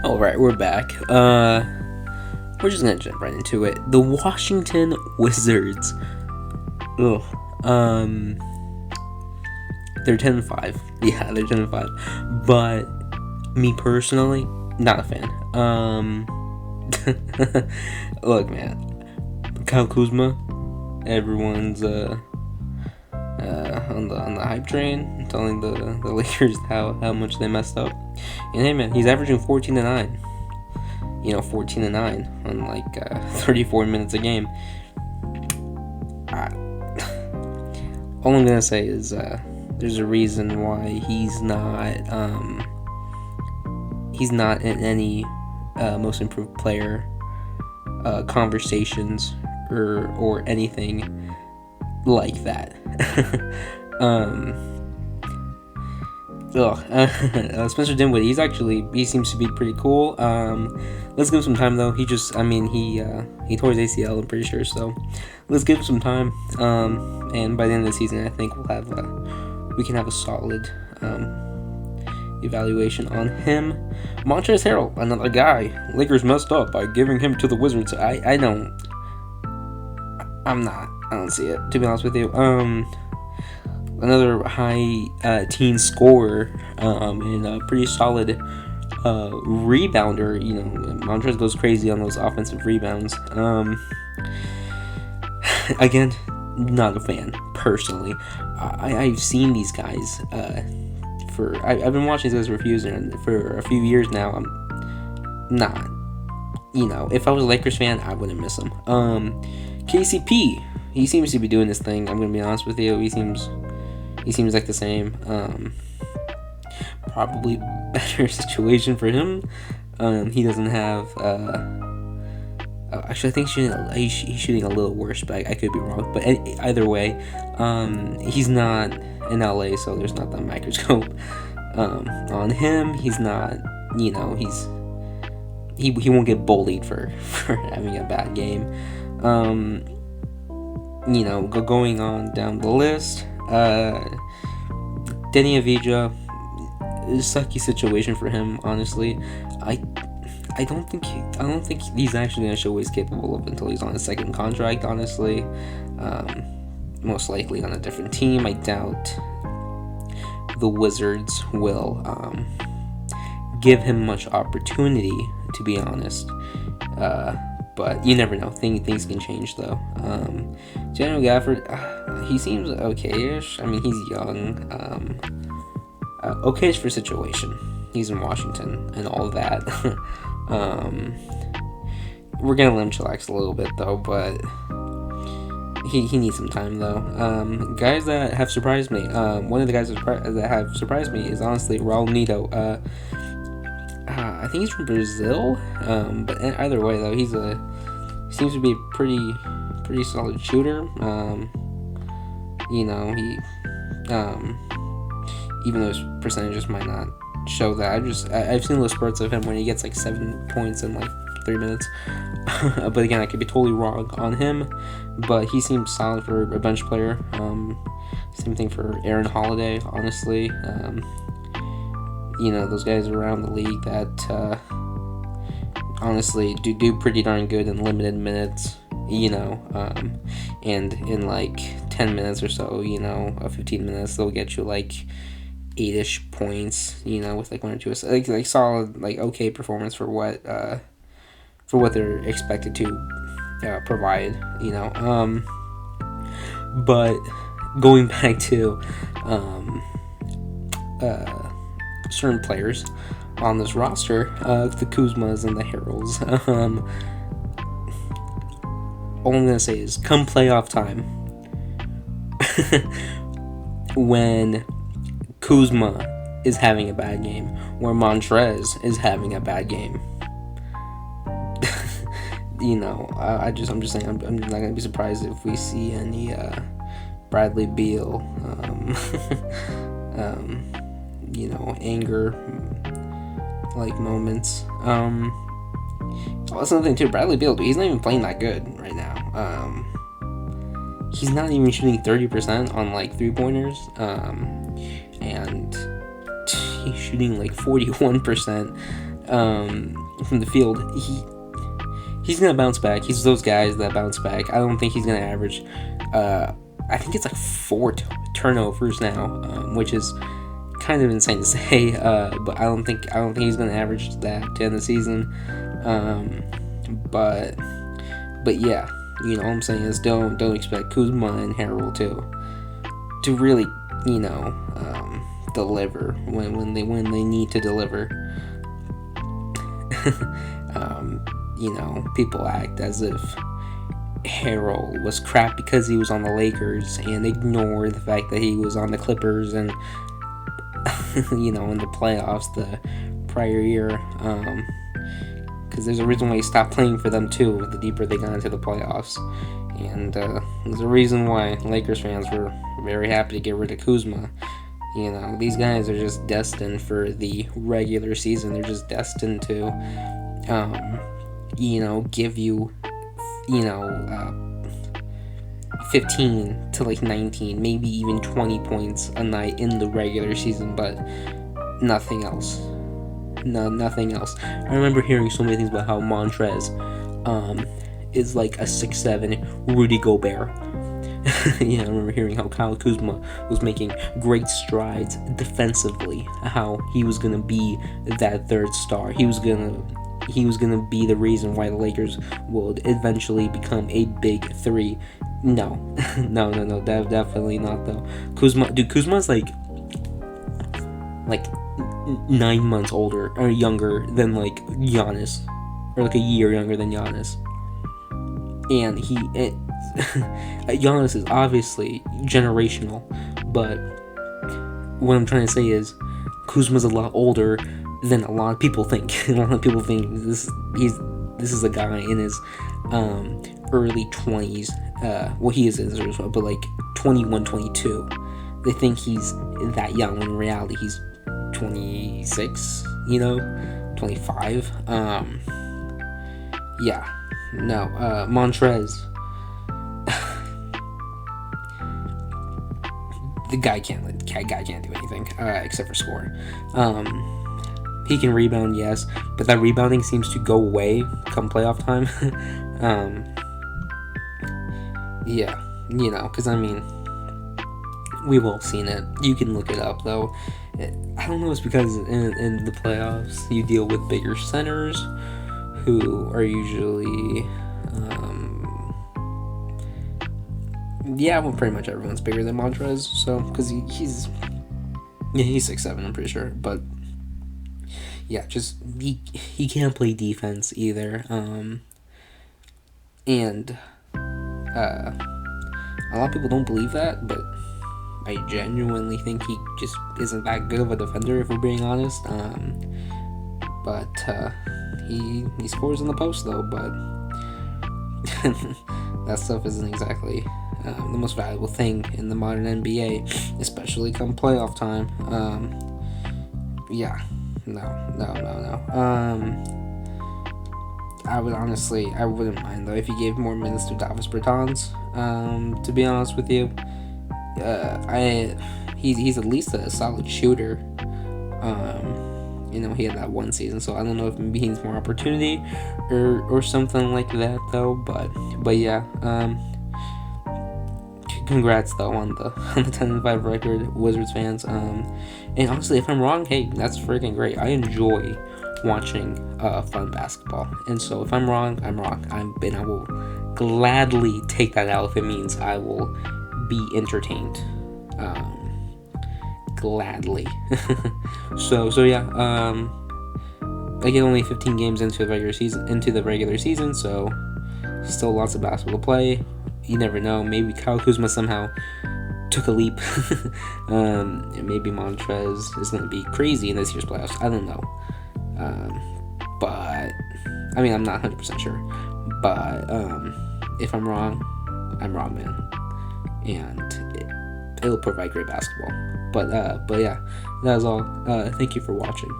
All right, we're back. We're just gonna jump right into it. The Washington Wizards. Ugh. They're 10-5. Yeah, they're 10-5. But me personally, not a fan. Look, man. Kyle Kuzma. Everyone's on the hype train, telling the Lakers how much they messed up. And hey, man, he's averaging 14-9. 14-9 on like 34 minutes a game. All I'm gonna say is there's a reason why he's not in any most improved player conversations or anything like that. Spencer Dinwiddie, he seems to be pretty cool. Let's give him some time though. He tore his ACL, I'm pretty sure, so let's give him some time. And by the end of the season, I think we can have a solid evaluation on him. Montrezl Harrell, another guy Lakers messed up by giving him to the Wizards. I don't see it, to be honest with you. Another high teen scorer and a pretty solid rebounder. Montrezl goes crazy on those offensive rebounds. Again, not a fan personally. I've seen these guys I've been watching these guys for a few years now. I'm not. If I was a Lakers fan, I wouldn't miss him. KCP, he seems to be doing this thing. I'm gonna be honest with you. He seems like the same. Probably better situation for him. He doesn't have. Actually, I think he's shooting a little worse, but I could be wrong. But either way, he's not in LA, so there's not that microscope on him. He's not. He won't get bullied for having a bad game. Going on down the list. Denny Avdija, sucky situation for him, honestly. I don't think he's actually gonna show what he's capable of until he's on his second contract, honestly. Most likely on a different team. I doubt the Wizards will give him much opportunity, to be honest. But you never know. Things can change, though. Daniel Gafford, he seems okay-ish. I mean, he's young. Okay-ish for situation. He's in Washington and all of that. We're gonna let him chillax a little bit, though, but he needs some time, though. Guys that have surprised me. One of the guys that have surprised me is honestly Raul Neto. I think he's from Brazil, but either way though, he seems to be a pretty solid shooter. He even though his percentages might not show that, I've seen little spurts of him when he gets like 7 points in like 3 minutes. But again, I could be totally wrong on him, but he seems solid for a bench player. Same thing for Aaron Holiday, honestly. Those guys around the league that honestly do pretty darn good in limited minutes, and in like 10 minutes or so, 15 minutes, they'll get you like 8-ish points, with like 1 or 2 like solid, like okay performance for what they're expected to provide, but going back to certain players on this roster, the Kuzmas and the Harrells. All I'm gonna say is, come playoff time, when Kuzma is having a bad game, or Montrezl is having a bad game, I'm just saying, I'm not gonna be surprised if we see any Bradley Beal, anger like moments. That's another thing too. Bradley Beal, he's not even playing that good right now. He's not even shooting 30% on like 3-pointers, and he's shooting like 41% from the field, he's gonna bounce back. He's those guys that bounce back. I don't think he's gonna average. I think it's like 4 turnovers now, which is kind of insane to say. But I don't think he's gonna average that to end the season. But yeah, you know what I'm saying is don't expect Kuzma and Harrell to really, you know, deliver when they need to deliver. You know, people act as if Harrell was crap because he was on the Lakers and ignore the fact that he was on the Clippers and you know, in the playoffs the prior year. Because there's a reason why he stopped playing for them too, the deeper they got into the playoffs. And there's a reason why Lakers fans were very happy to get rid of Kuzma. You know, these guys are just destined for the regular season. They're just destined to, you know, give you, you know, 15 to like 19, maybe even 20 points a night in the regular season, but nothing else. No, nothing else. I remember hearing so many things about how Montrez is like a 6'7" Rudy Gobert. Yeah, I remember hearing how Kyle Kuzma was making great strides defensively, how he was gonna be that third star. He was gonna be the reason why the Lakers would eventually become a big three. No, no, definitely not though. Kuzma's like 9 months older or younger than like Giannis, or like a year younger than Giannis, and Giannis is obviously generational, but what I'm trying to say is Kuzma's a lot older than a lot of people think. A lot of people think this is a guy in his early 20s. Well, he is in his early 20s, but like 21, 22. They think he's that young when in reality he's 26, you know, 25. Yeah, no, Montrez. The guy can't do anything except for score. He can rebound, yes, but that rebounding seems to go away come playoff time. Yeah, you know, because I mean, we've all seen it. You can look it up though. I don't know. It's because in the playoffs you deal with bigger centers who are usually. Yeah, well, pretty much everyone's bigger than Montrez, so, because he's 6'7", I'm pretty sure, but, yeah, just, he can't play defense either, and, a lot of people don't believe that, but I genuinely think he just isn't that good of a defender, if we're being honest, but, he scores in the post, though, but, that stuff isn't exactly the most valuable thing in the modern NBA, especially come playoff time. Yeah, no. I wouldn't mind though if you gave more minutes to Davis Bertans. To be honest with you, he's at least a solid shooter. You know, he had that one season, so I don't know if maybe he needs more opportunity or something like that though. But yeah. Congrats though on the 10-5 record, Wizards fans. And honestly, if I'm wrong, hey, that's freaking great. I enjoy watching fun basketball, and so if I'm wrong, I'm wrong. I will gladly take that out if it means I will be entertained. Gladly. so yeah. Again, only 15 games into the regular season, so still lots of basketball to play. You never know. Maybe Kyle Kuzma somehow took a leap. Maybe Montrez is going to be crazy in this year's playoffs. I don't know. But, I mean, I'm not 100% sure. But, if I'm wrong, I'm wrong, man. And it'll provide great basketball. But yeah, that was all. Thank you for watching.